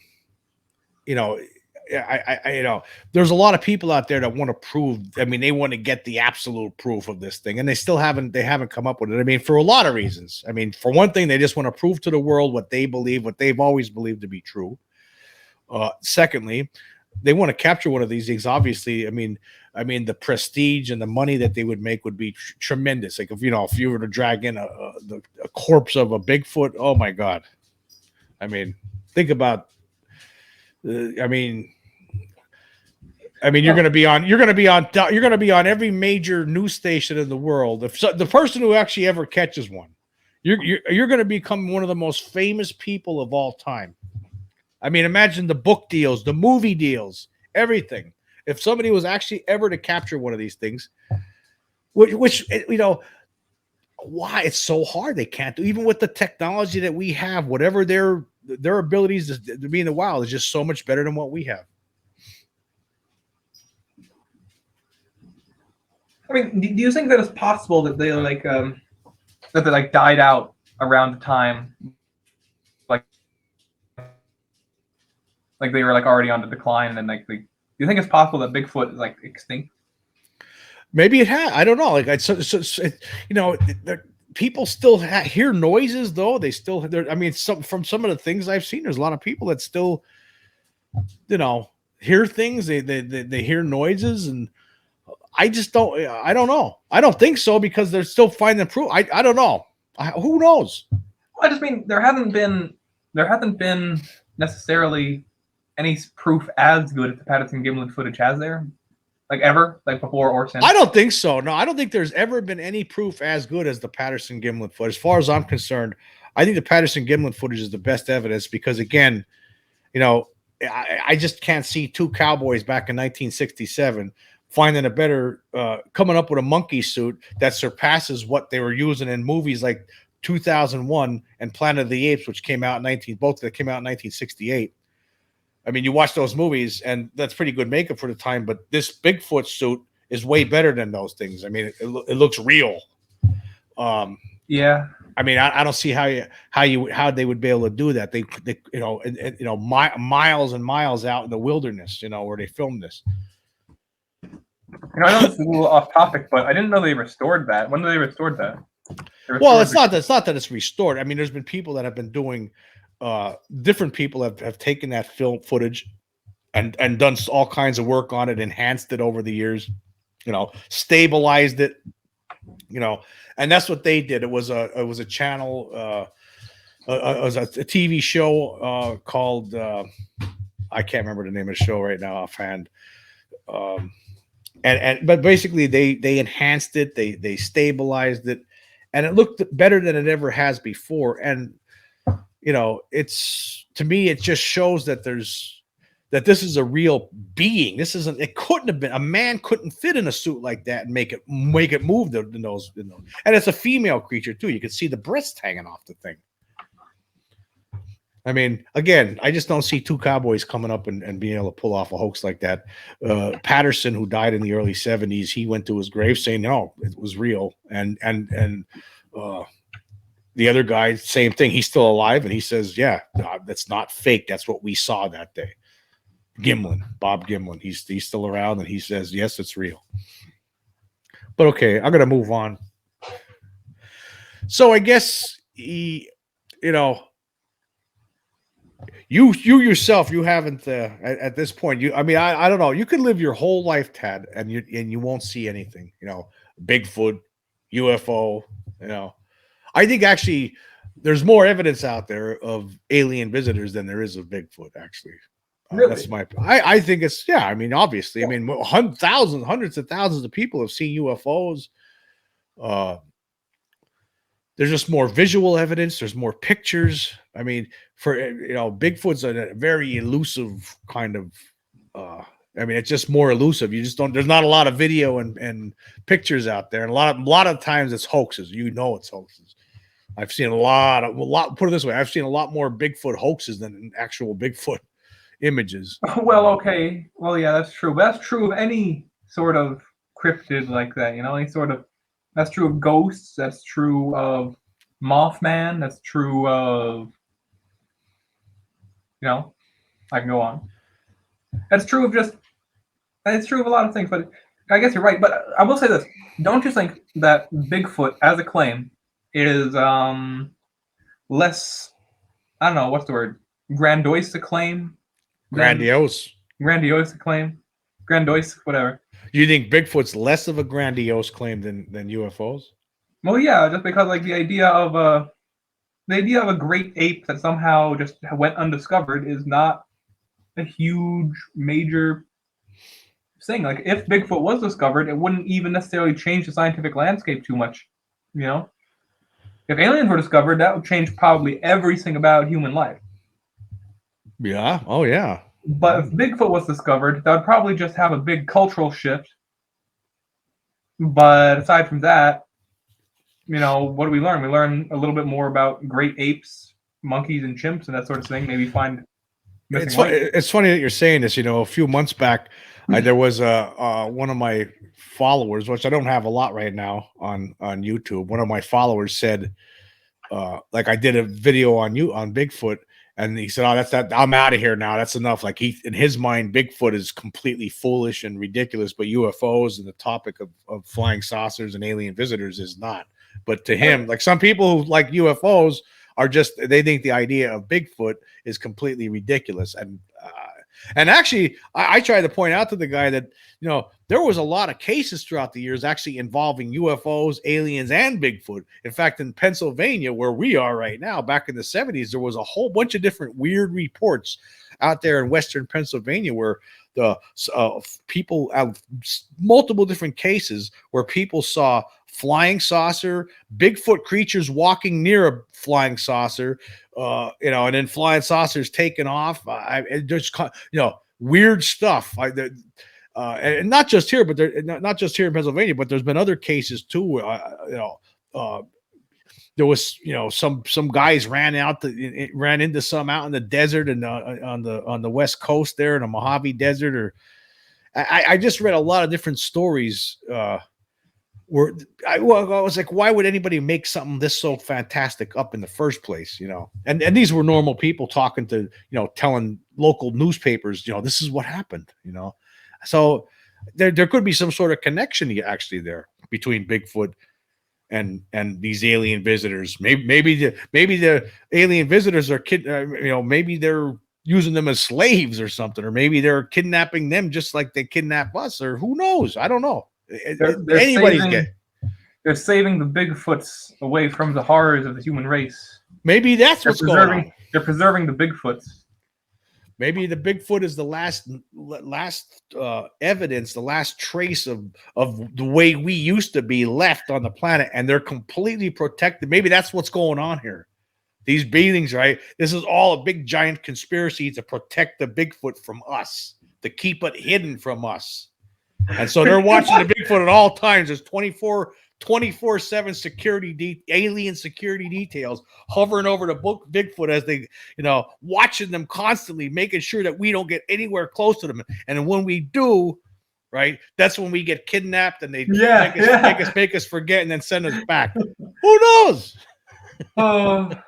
a lot of people out there that want to prove, I mean, they want to get the absolute proof of this thing, and they haven't come up with it. I mean, for a lot of reasons. I mean, for one thing, they just want to prove to the world what they believe, what they've always believed to be true. Secondly, they want to capture one of these things. Obviously, I mean, the prestige and the money that they would make would be tremendous. Like if you were to drag in a corpse of a Bigfoot, oh my God. I mean, think about. I mean, you're going to be on. You're going to be on. You're going to be on every major news station in the world. If the person who actually ever catches one, you're going to become one of the most famous people of all time. I mean, imagine the book deals, the movie deals, everything. If somebody was actually ever to capture one of these things, which why it's so hard, they can't do, even with the technology that we have, whatever their abilities to be in the wild is just so much better than what we have. I mean, do you think that it's possible that they died out around the time, like they were already on the decline, and then do you think it's possible that Bigfoot is extinct? Maybe it had. I don't know. People still hear noises, though. They still. I mean, from some of the things I've seen, there's a lot of people that still, hear things. They hear noises, and I just don't. I don't know. I don't think so because they're still finding proof. I don't know. Who knows? I just mean there hasn't been necessarily any proof as good as the Patterson-Gimlin footage, has there? Ever? Before or since? I don't think so. No, I don't think there's ever been any proof as good as the Patterson-Gimlin footage. As far as I'm concerned, I think the Patterson-Gimlin footage is the best evidence because, again, I just can't see two cowboys back in 1967 finding a better, coming up with a monkey suit that surpasses what they were using in movies like 2001 and Planet of the Apes, which came out both that came out in 1968. I mean, you watch those movies, and that's pretty good makeup for the time. But this Bigfoot suit is way better than those things. I mean, it looks real. Yeah. I mean, I don't see how they would be able to do that. They miles and miles out in the wilderness, where they filmed this. I know this is a little off topic, but I didn't know they restored that. When did they restore that? Well, it's not that it's restored. I mean, there's been people that have been doing. Different people have taken that film footage and done all kinds of work on it, enhanced it over the years, stabilized it, and that's what they did. It was a channel, it was a TV show called I can't remember the name of the show right now offhand. But basically they enhanced it, they stabilized it, and it looked better than it ever has before. And it's, to me, it just shows that this is a real being. It couldn't have been, a man couldn't fit in a suit like that and make it move the nose. And it's a female creature too. You could see the breast hanging off the thing. I mean, again, I just don't see two cowboys coming up and being able to pull off a hoax like that. Patterson, who died in the early 70s, he went to his grave saying, no, it was real. And the other guy, same thing. He's still alive, and he says, yeah, that's not fake. That's what we saw that day. Bob Gimlin, he's still around, and he says, yes, it's real. But okay, I'm going to move on. So I guess you yourself, you haven't at this point. I don't know. You could live your whole life, Tad, and you won't see anything. Bigfoot, UFO. I think actually there's more evidence out there of alien visitors than there is of Bigfoot. Actually, really? That's my. I think it's, yeah. I mean, obviously, I mean, hundreds of thousands of people have seen UFOs. There's just more visual evidence. There's more pictures. I mean, Bigfoot's a very elusive kind of. I mean, it's just more elusive. You just don't. There's not a lot of video and pictures out there, and a lot of times it's hoaxes. It's hoaxes. I've seen a lot. Put it this way, I've seen a lot more Bigfoot hoaxes than actual Bigfoot images. Well, okay. Well, yeah, that's true. But that's true of any sort of cryptid like that. Any sort of. That's true of ghosts. That's true of Mothman. That's true of. I can go on. That's true of it's true of a lot of things, but I guess you're right. But I will say this: don't you think that Bigfoot, as a claim, is less? I don't know what's the word. Grandiose to claim. Grandiose to claim. Grandiose, whatever. You think Bigfoot's less of a grandiose claim than UFOs? Well, yeah, just because the idea of the idea of a great ape that somehow just went undiscovered is not a huge, major thing. Like, if Bigfoot was discovered, it wouldn't even necessarily change the scientific landscape too much. You know, if aliens were discovered, that would change probably everything about human life. Yeah. Oh, yeah. But if Bigfoot was discovered, that would probably just have a big cultural shift. But aside from that, what do we learn? We learn a little bit more about great apes, monkeys, and chimps, and that sort of thing. Maybe find missing links. It's funny that you're saying this. A few months back, there was one of my followers, which I don't have a lot right now on YouTube. One of my followers said, like, I did a video on Bigfoot, and he said, "Oh, that's that. I'm out of here now. That's enough." Like, in his mind, Bigfoot is completely foolish and ridiculous, but UFOs and the topic of flying saucers and alien visitors is not. But to him, like, some people who like UFOs are they think the idea of Bigfoot is completely ridiculous. And actually, I tried to point out to the guy that, there was a lot of cases throughout the years actually involving UFOs, aliens, and Bigfoot. In fact, in Pennsylvania, where we are right now, back in the 70s, there was a whole bunch of different weird reports out there in Western Pennsylvania where the people have multiple different cases where people saw flying saucer, Bigfoot creatures walking near a flying saucer, and then flying saucers taking off. Just weird stuff. And not just here, but not just here in Pennsylvania, but there's been other cases too. There was, some guys ran into some out in the desert and on the West Coast there in the Mojave Desert. Or I just read a lot of different stories. Where I was like, why would anybody make something this so fantastic up in the first place? And these were normal people talking to, telling local newspapers, this is what happened. So there could be some sort of connection actually there between Bigfoot and these alien visitors. Maybe the alien visitors are maybe they're using them as slaves or something, or maybe they're kidnapping them just like they kidnap us, or who knows? I don't know. They're saving the Bigfoots away from the horrors of the human race. Maybe that's what's going on. They're preserving the Bigfoots. Maybe the Bigfoot is the last evidence, the last trace of the way we used to be left on the planet, and they're completely protected. Maybe that's what's going on here. These beings, right? This is all a big giant conspiracy to protect the Bigfoot from us, to keep it hidden from us. And so they're watching the Bigfoot at all times. There's 24/7 security, alien security details hovering over the Bigfoot as they, watching them constantly, making sure that we don't get anywhere close to them. And when we do, right, that's when we get kidnapped and they make us forget and then send us back. Who knows? I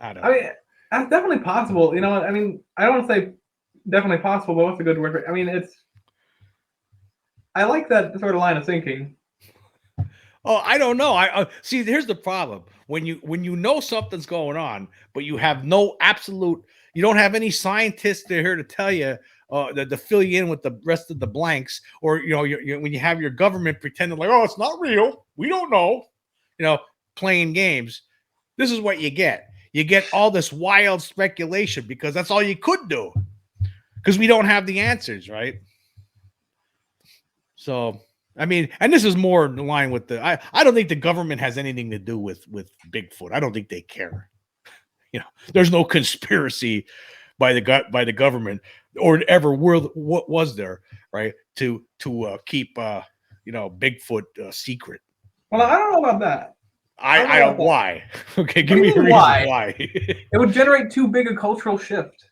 don't know. I mean, that's definitely possible. I don't want to say definitely possible, but what's a good word for it? I like that sort of line of thinking. Oh, I don't know. I see. Here's the problem: when you know something's going on, but you have you don't have any scientists here to tell you, to fill you in with the rest of the blanks, or when you have your government pretending like, oh, it's not real, we don't know, playing games. This is what you get. You get all this wild speculation because that's all you could do, because we don't have the answers, right? So, and this is more in line with I don't think the government has anything to do with Bigfoot. I don't think they care. There's no conspiracy by the government, or ever what was there, right? To keep Bigfoot secret. Well, I don't know about that. I don't. Why? Okay, give me a reason why. It would generate too big a cultural shift.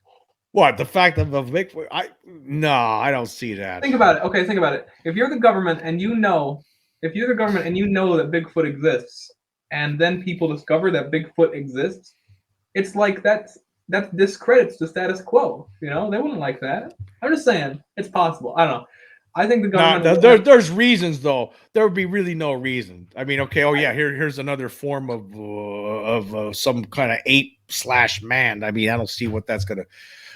What, the fact of Bigfoot? I don't see that. Think about it. Okay, think about it. If you're the government and you know that Bigfoot exists, and then people discover that Bigfoot exists, it's like that discredits the status quo. They wouldn't like that. I'm just saying, it's possible. I don't know. I think the government. There's reasons though. There would be really no reason. Okay. Oh yeah. Here's another form of some kind of ape/man. I don't see what that's gonna.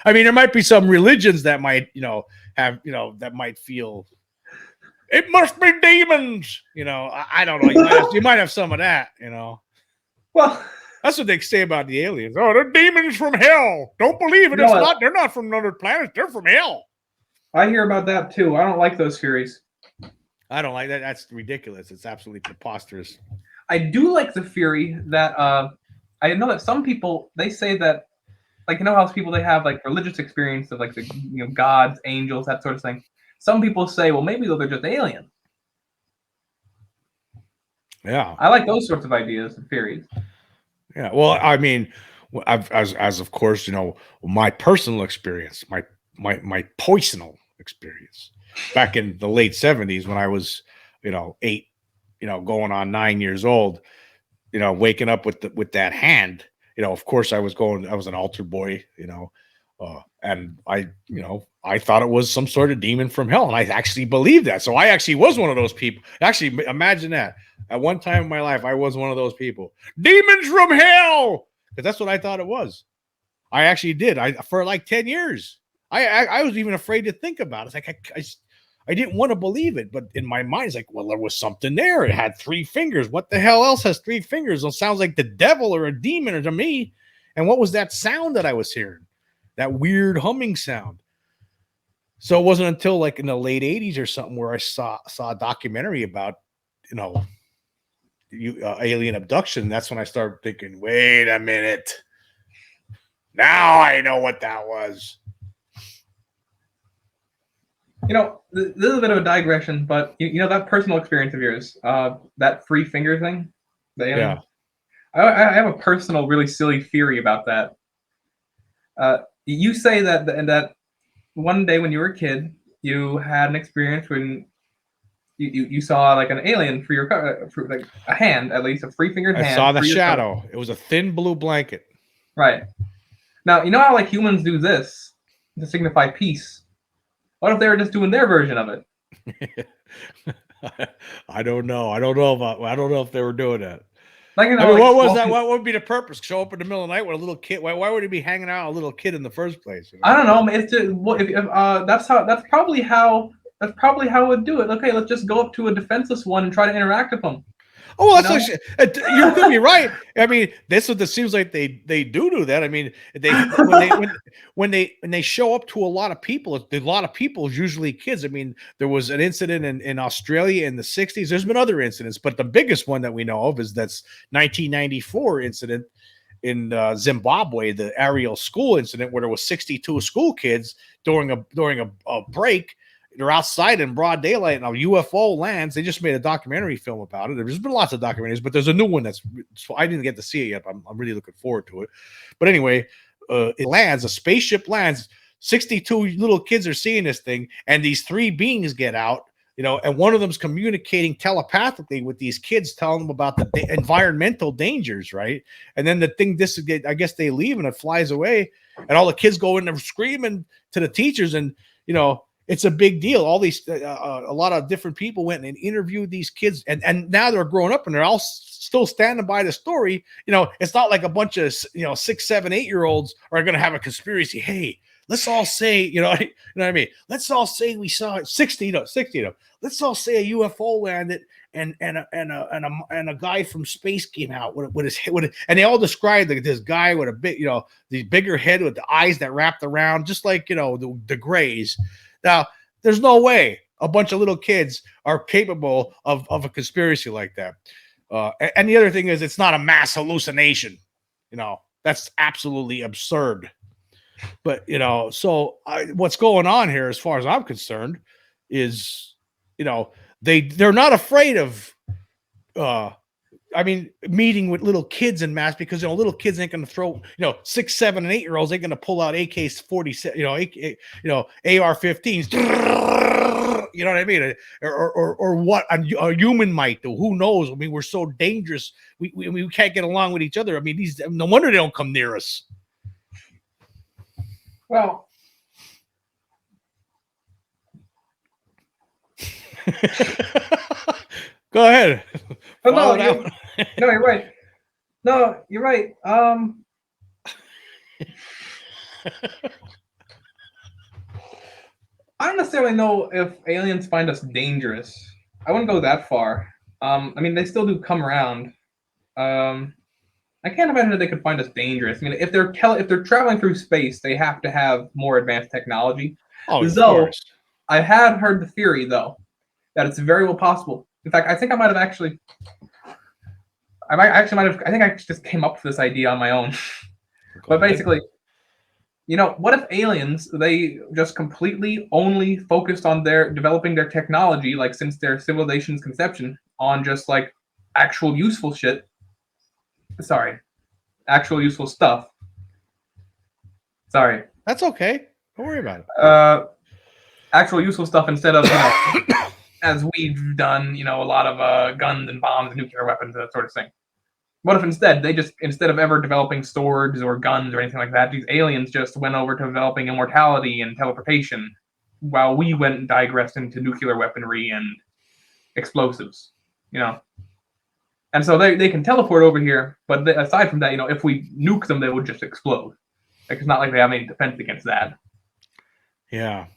There might be some religions that might, have, that might feel it must be demons. I don't know. You might have some of that. Well, That's what they say about the aliens. Oh, they're demons from hell. Don't believe it. You know what? They're not from another planet. They're from hell. I hear about that too. I don't like those theories. I don't like that. That's ridiculous. It's absolutely preposterous. I do like the theory that I know that some people they say that, like, you know how people they have like religious experience of like the gods, angels, that sort of thing. Some people say, well, maybe they're just aliens. Yeah, I like those sorts of ideas and theories. yeah. Well, I mean, as of course, my personal experience, my personal experience back in the late 70s when I was, 8, going on 9 years old, waking up with that hand, of course I was an altar boy, and I thought it was some sort of demon from hell, and I actually believed that. So I actually was one of those people. Actually, imagine that. At one time in my life, I was one of those people. Demons from hell, because that's what I thought it was. I actually did. For like 10 years. I was even afraid to think about it. It's like I didn't want to believe it, but in my mind, it's like, well, there was something there. It had 3 fingers. What the hell else has 3 fingers? It sounds like the devil or a demon to me. And what was that sound that I was hearing? That weird humming sound. So it wasn't until like in the late 80s or something where I saw a documentary about, alien abduction. That's when I started thinking, wait a minute. Now I know what that was. This is a bit of a digression, but that personal experience of yours, that 3 finger thing, the alien. Yeah. I have a personal, really silly theory about that. You say that one day when you were a kid, you had an experience when you saw like an alien for like a hand, at least a 3-fingered hand. I saw the shadow. It was a thin blue blanket. Right. Now, you know how like humans do this to signify peace? What if they were just doing their version of it? I don't know. I don't know if they were doing that. Like, what was that? What would be the purpose? Show up in the middle of the night with a little kid? Why would he be hanging out with a little kid in the first place? I don't know. It's just, that's probably how it would do it. Okay, let's just go up to a defenseless one and try to interact with them. Oh, that's you're gonna be right. I mean, that's what it seems like they do that. I mean, when they show up to a lot of people is usually kids. I mean, there was an incident in Australia in the 60s. There's been other incidents, but the biggest one that we know of is that's 1994 incident in Zimbabwe, the Ariel school incident, where there was 62 school kids during a break. They're outside in broad daylight and a UFO lands. They just made a documentary film about it. There's been lots of documentaries, but there's a new one I didn't get to see it yet. I'm really looking forward to it. But anyway, it lands, a spaceship lands. 62 little kids are seeing this thing, and these 3 beings get out, and one of them's communicating telepathically with these kids, telling them about the environmental dangers, right? And then the thing, I guess they leave and it flies away, and all the kids go in there screaming to the teachers, and it's a big deal. All these, a lot of different people went and interviewed these kids, and now they're growing up and they're all still standing by the story. It's not like a bunch of 6, 7, 8-year-olds are going to have a conspiracy. Hey, let's all say, you know what I mean? Let's all say we saw 60. Let's all say a UFO landed and a guy from space came out with his and they all described this guy with a big, the bigger head with the eyes that wrapped around, just like the Greys. Now, there's no way a bunch of little kids are capable of a conspiracy like that. And the other thing is, it's not a mass hallucination. That's absolutely absurd. But, so what's going on here, as far as I'm concerned, is, they're not afraid of, meeting with little kids in mass, because little kids ain't going to throw 6, 7, and 8-year-olds ain't going to pull out AK-47, AR-15s, you know what I mean, or what a human might do. Who knows? I mean, we're so dangerous. We can't get along with each other. I mean, no wonder they don't come near us. Well. Go ahead. But no, you're right. No, you're right. I don't necessarily know if aliens find us dangerous. I wouldn't go that far. They still do come around. I can't imagine that they could find us dangerous. I mean, if they're traveling through space, they have to have more advanced technology. Oh, of Though course. I had heard the theory, though, that it's very well possible. In fact, I think I might have actually. I think I just came up with this idea on my own. But basically, what if aliens, they just completely only focused on developing their technology, like since their civilization's conception, on just like actual useful shit. Sorry, actual useful stuff. Sorry. That's okay. Don't worry about it. Actual useful stuff instead of, as we've done, a lot of guns and bombs and nuclear weapons, that sort of thing. What if instead instead of ever developing swords or guns or anything like that, these aliens just went over to developing immortality and teleportation, while we went and digressed into nuclear weaponry and explosives, And so they can teleport over here, but aside from that, if we nuke them, they would just explode. Like, it's not like they have any defense against that. Yeah.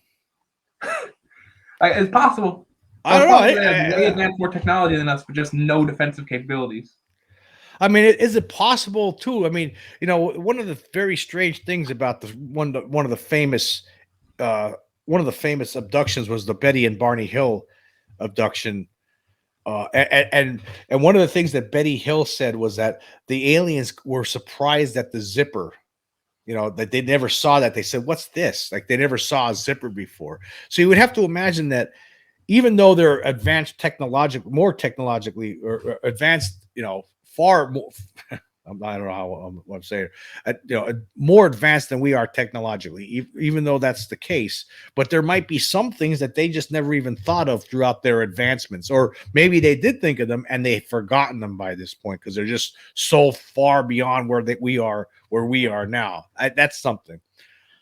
It's possible. I don't know. They advance more technology than us, but just no defensive capabilities. I mean, is it possible too? I mean, one of the very strange things about one of the famous abductions was the Betty and Barney Hill abduction. And one of the things that Betty Hill said was that the aliens were surprised at the zipper. That they never saw that. They said, "What's this?" Like, they never saw a zipper before. So you would have to imagine that even though they're more technologically or advanced, far more. I don't know what I'm saying. More advanced than we are technologically, even though that's the case. But there might be some things that they just never even thought of throughout their advancements, or maybe they did think of them and they've forgotten them by this point because they're just so far beyond where we are now. That's something.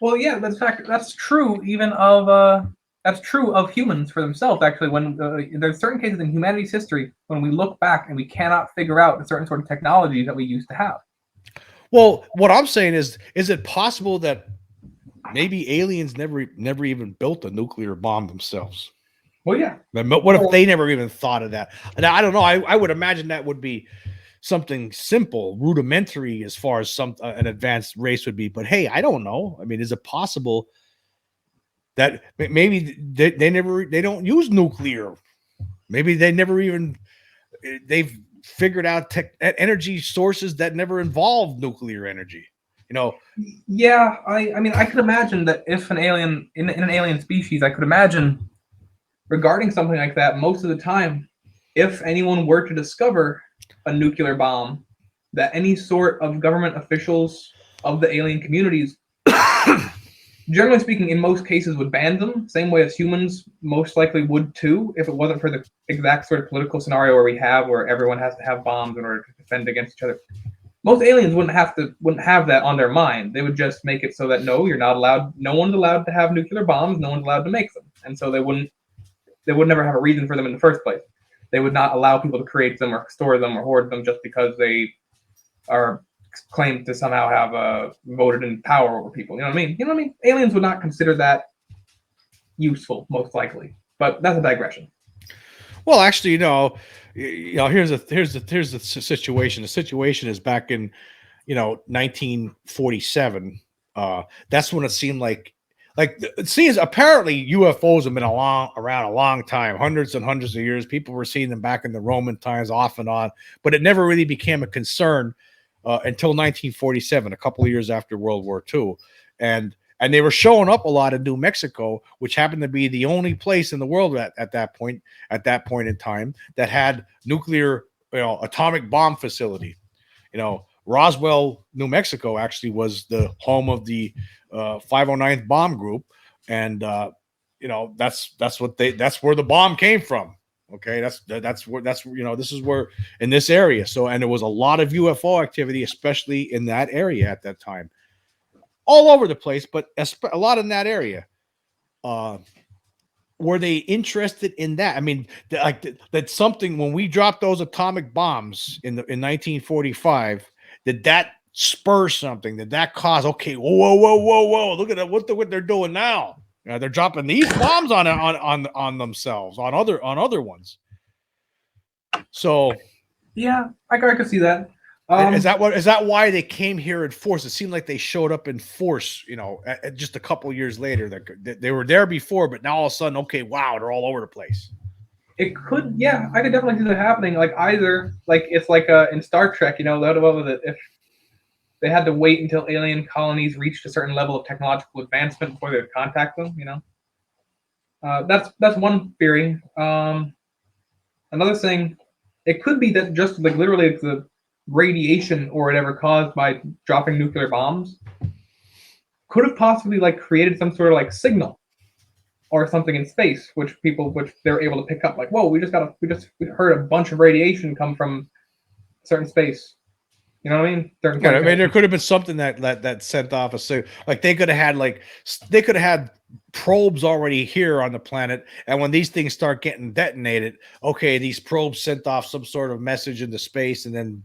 Well, yeah, that's true. Even of that's true of humans for themselves. Actually, when there's certain cases in humanity's history when we look back and we cannot figure out a certain sort of technology that we used to have. Well, what I'm saying is it possible that maybe aliens never even built a nuclear bomb themselves? Well, yeah. What if they never even thought of that? And I don't know. I would imagine that would be something simple, rudimentary, as far as an advanced race would be. But hey, I don't know. I mean, is it possible that maybe they don't use nuclear? Maybe they've figured out energy sources that never involve nuclear energy. Yeah, I mean, I could imagine that if an alien in an alien species, I could imagine regarding something like that, most of the time, if anyone were to discover a nuclear bomb, that any sort of government officials of the alien communities, generally speaking, in most cases would ban them, same way as humans most likely would too, if it wasn't for the exact sort of political scenario where everyone has to have bombs in order to defend against each other. Most aliens wouldn't have that on their mind. They would just make it so that no one's allowed to have nuclear bombs, no one's allowed to make them. And so they would never have a reason for them in the first place. They would not allow people to create them or store them or hoard them just because they are claimed to somehow have voted in power over people. You know what I mean? Aliens would not consider that useful, most likely. But that's a digression. Well, actually, here's the situation. The situation is back in 1947. That's when it seemed like it seems apparently UFOs have been around a long time, hundreds and hundreds of years. People were seeing them back in the Roman times, off and on, but it never really became a concern until 1947, a couple of years after World War II, and they were showing up a lot in New Mexico, which happened to be the only place in the world at that point in time that had nuclear, atomic bomb facility. Roswell, New Mexico, actually was the home of the 509th Bomb Group, and that's where the bomb came from. Okay, that's where this is where, in this area. So, and there was a lot of UFO activity, especially in that area at that time, all over the place, but a lot in that area. Were they interested in that? I mean, that's something when we dropped those atomic bombs in 1945. Did that spur something? Did that cause? Okay, whoa! Look at what they're doing now. They're dropping these bombs on themselves, on other ones. So, yeah, I could see that. Is that why they came here in force? It seemed like they showed up in force, just a couple years later. They were there before, but now all of a sudden, okay, wow, they're all over the place. It could, yeah, I could definitely see that happening. Like either, like it's like in Star Trek, if they had to wait until alien colonies reached a certain level of technological advancement before they would contact them. That's one theory. Another thing, it could be that just like literally the radiation or whatever caused by dropping nuclear bombs could have possibly like created some sort of like signal or something in space, which they're able to pick up. Like, whoa, we heard a bunch of radiation come from a certain space. You know what I mean? There could have been something that sent off a signal. Like they could have had probes already here on the planet, and when these things start getting detonated, okay, these probes sent off some sort of message into space, and then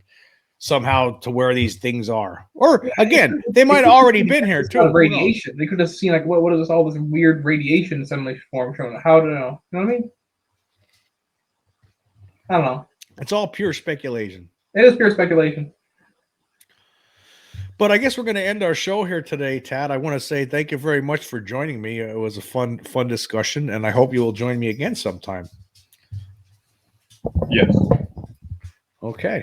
somehow to where these things are. Or again, they might have already been here too. Radiation. They could have seen like what is this? All this weird radiation suddenly formed. How to know? You know what I mean? I don't know. It's all pure speculation. It is pure speculation. But I guess we're going to end our show here today, Tad. I want to say thank you very much for joining me. It was a fun discussion, and I hope you will join me again sometime. Yes. Okay.